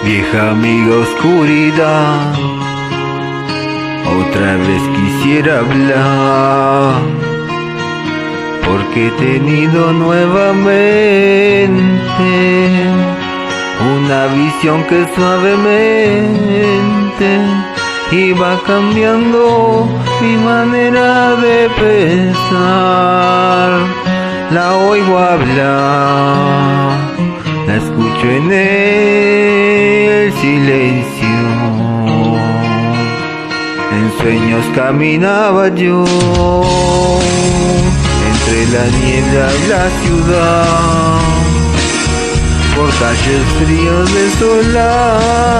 Vieja amiga oscuridad, otra vez quisiera hablar, porque he tenido nuevamente una visión que suavemente iba cambiando mi manera de pensar. La oigo hablar, la escucho en el silencio. En sueños caminaba yo entre la niebla y la ciudad, por calles frías desoladas,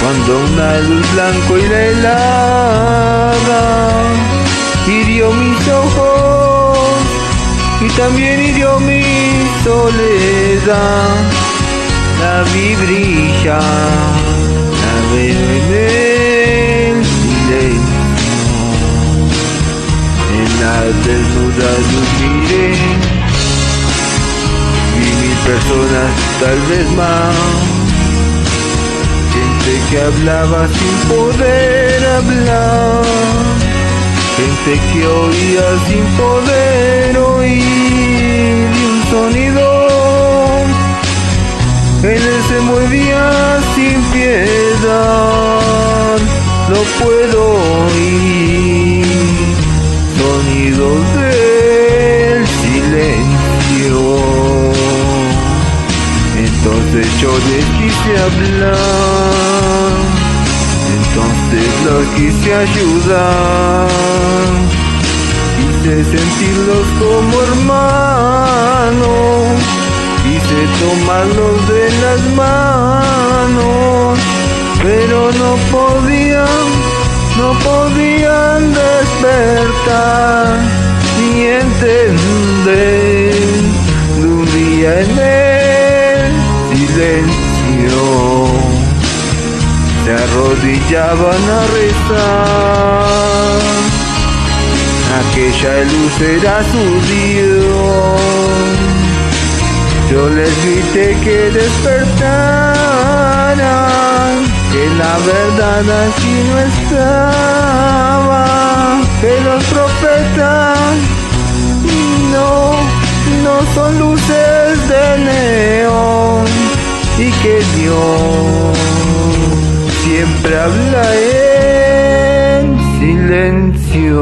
cuando una luz blanco y la helada hirió mis ojos y también hirió mi soledad. La vi brillar, la veo en el silencio, en la desnuda luz miré, vi 1000 personas, tal vez más, gente que hablaba sin poder hablar, gente que oía sin poder oír, y un sonido en él se movía sin piedad. No puedo oír sonidos del silencio. Entonces yo les quise hablar, entonces los quise ayudar, quise sentirlos como hermanos, quise tomarlos de las manos, pero no podían despertar ni entender de un día en el silencio se arrodillaban a rezar. Aquella luz era su Dios. Yo les grité que despertaran, que la verdad así no estaba, que los profetas no son luces de neón, y que Dios siempre habla en silencio.